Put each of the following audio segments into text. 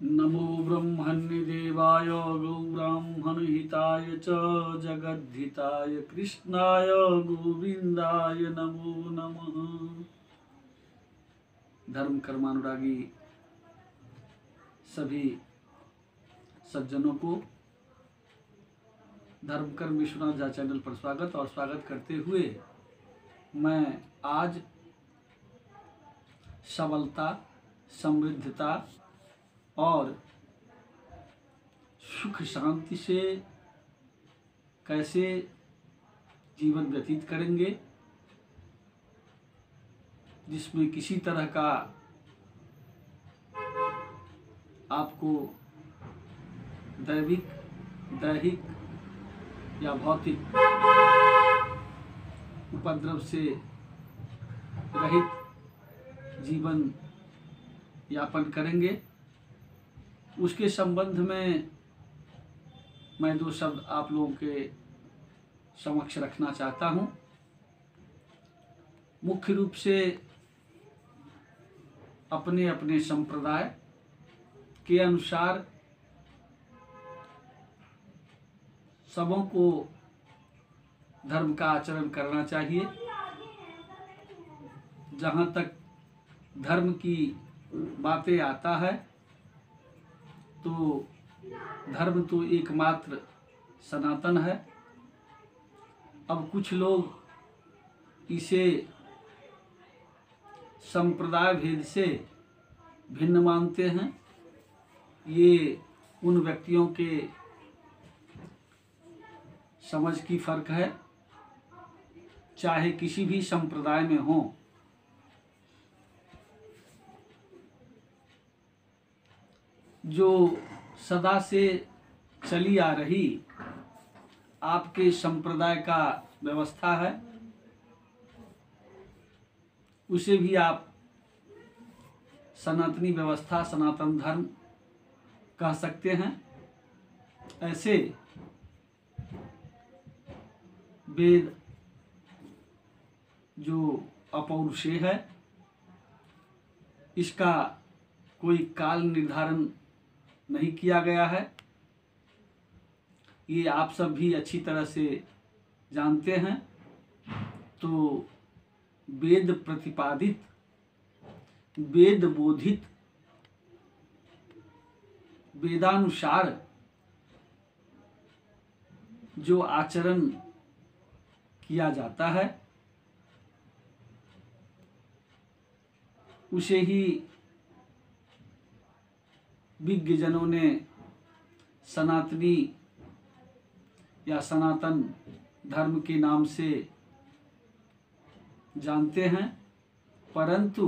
नमो ब्रह्मण्यदेवाय गौब्राह्मणहिताय च जगद्धिताय कृष्णाय गोविंदाय नमो नमः। धर्म कर्मानुरागी सभी सज्जनों को धर्म कर्म विश्वनाथ झा चैनल पर स्वागत और स्वागत करते हुए मैं आज सबलता, समृद्धता और सुख शांति से कैसे जीवन व्यतीत करेंगे, जिसमें किसी तरह का आपको दैविक, दैहिक या भौतिक उपद्रव से रहित जीवन यापन करेंगे, उसके संबंध में मैं दो शब्द आप लोगों के समक्ष रखना चाहता हूँ। मुख्य रूप से अपने अपने संप्रदाय के अनुसार सबों को धर्म का आचरण करना चाहिए। जहाँ तक धर्म की बातें आता है तो धर्म तो एकमात्र सनातन है। अब कुछ लोग इसे संप्रदाय भेद से भिन्न मानते हैं। ये उन व्यक्तियों के समझ की फर्क है, चाहे किसी भी संप्रदाय में हो। जो सदा से चली आ रही आपके संप्रदाय का व्यवस्था है, उसे भी आप सनातनी व्यवस्था, सनातन धर्म कह सकते हैं। ऐसे वेद जो अपौरुषेय है, इसका कोई काल निर्धारण नहीं किया गया है। ये आप सब भी अच्छी तरह से जानते हैं। तो वेद प्रतिपादित, वेद बोधित, वेदानुसार जो आचरण किया जाता है, उसे ही विज्ञजनों ने सनातनी या सनातन धर्म के नाम से जानते हैं। परंतु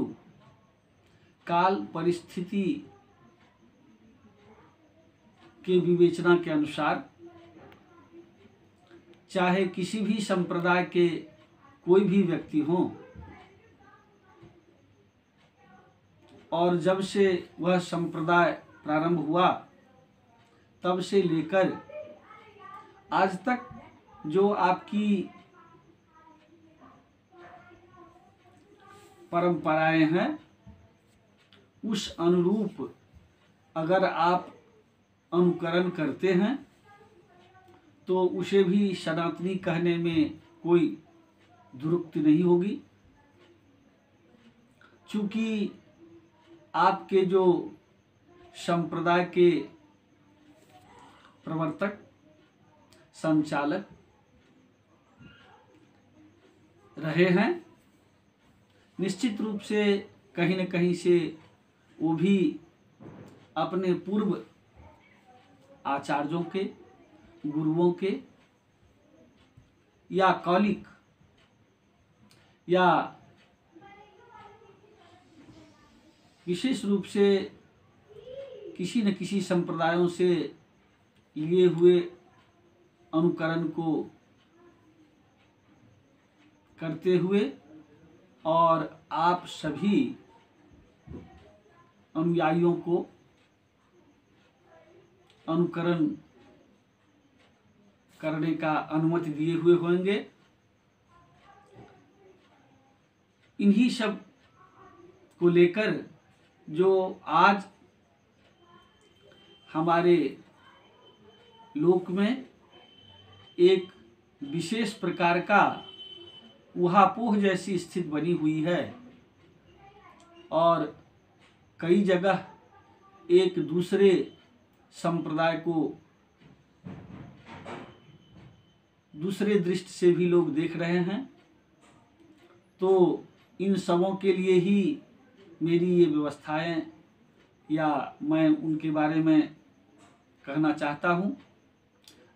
काल परिस्थिति के विवेचना के अनुसार चाहे किसी भी संप्रदाय के कोई भी व्यक्ति हो, और जब से वह संप्रदाय प्रारंभ हुआ तब से लेकर आज तक जो आपकी परंपराएं हैं, उस अनुरूप अगर आप अनुकरण करते हैं तो उसे भी सनातनी कहने में कोई दुरुक्ति नहीं होगी। चूँकि आपके जो संप्रदाय के प्रवर्तक, संचालक रहे हैं, निश्चित रूप से कहीं न कहीं से वो भी अपने पूर्व आचार्यों के, गुरुओं के या कौलिक या विशेष रूप से किसी न किसी संप्रदायों से लिए हुए अनुकरण को करते हुए और आप सभी अनुयायियों को अनुकरण करने का अनुमति दिए हुए होंगे। इन्हीं सब को लेकर जो आज हमारे लोक में एक विशेष प्रकार का ऊहापोह जैसी स्थिति बनी हुई है और कई जगह एक दूसरे संप्रदाय को दूसरे दृष्टि से भी लोग देख रहे हैं। तो इन सबों के लिए ही मेरी ये व्यवस्थाएं या मैं उनके बारे में कहना चाहता हूँ।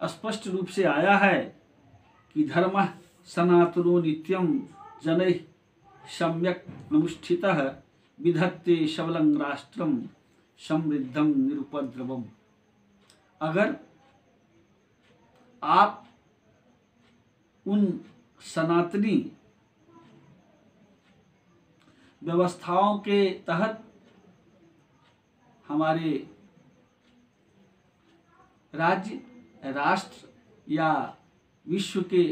स्पष्ट रूप से आया है कि धर्मः सनातनो नित्यं जनैः सम्यक् अनुष्ठितः विधत्ते सबलं राष्ट्रं समृद्धं निरुपद्रवम्। अगर आप उन सनातनी व्यवस्थाओं के तहत हमारे राज्य, राष्ट्र या विश्व के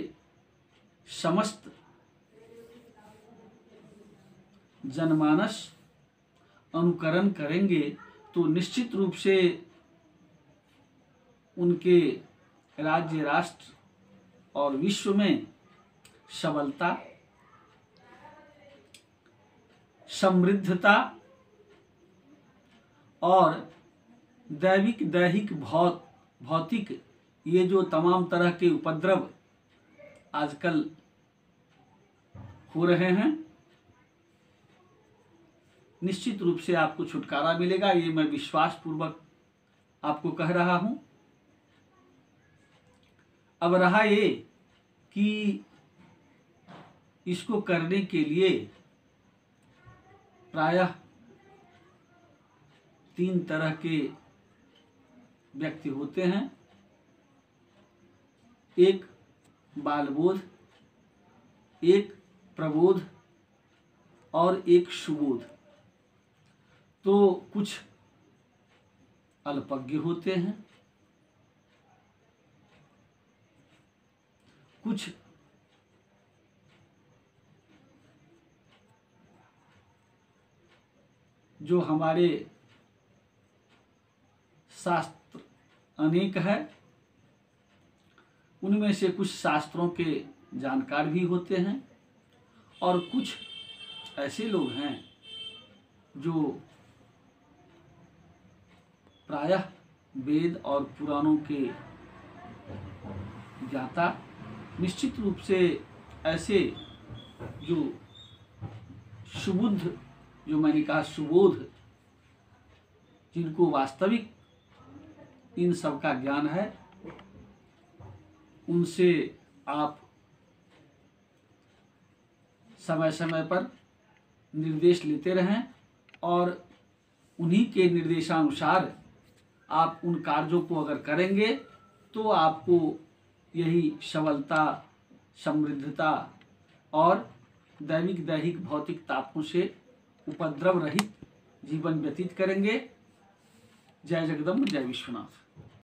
समस्त जनमानस अनुकरण करेंगे तो निश्चित रूप से उनके राज्य, राष्ट्र और विश्व में सबलता, समृद्धता और दैविक, दैहिक, भौतिक ये जो तमाम तरह के उपद्रव आजकल हो रहे हैं, निश्चित रूप से आपको छुटकारा मिलेगा। ये मैं विश्वास पूर्वक आपको कह रहा हूं। अब रहा ये कि इसको करने के लिए प्रायः 3 तरह के व्यक्ति होते हैं। एक बालबोध, एक प्रबोध और एक सुबोध। तो कुछ अल्पज्ञ होते हैं, कुछ जो हमारे शास्त्र अनेक है उनमें से कुछ शास्त्रों के जानकार भी होते हैं और कुछ ऐसे लोग हैं जो प्रायः वेद और पुराणों के ज्ञाता। निश्चित रूप से ऐसे जो सुबुद्ध, जो मैंने कहा सुबोध, जिनको वास्तविक इन सब का ज्ञान है, उनसे आप समय समय पर निर्देश लेते रहें और उन्हीं के निर्देशानुसार आप उन कार्यों को अगर करेंगे तो आपको यही सबलता, समृद्धता और दैविक, दैहिक, भौतिक तापों से उपद्रव रहित जीवन व्यतीत करेंगे। जय जगदम्ब, जय विश्वनाथ।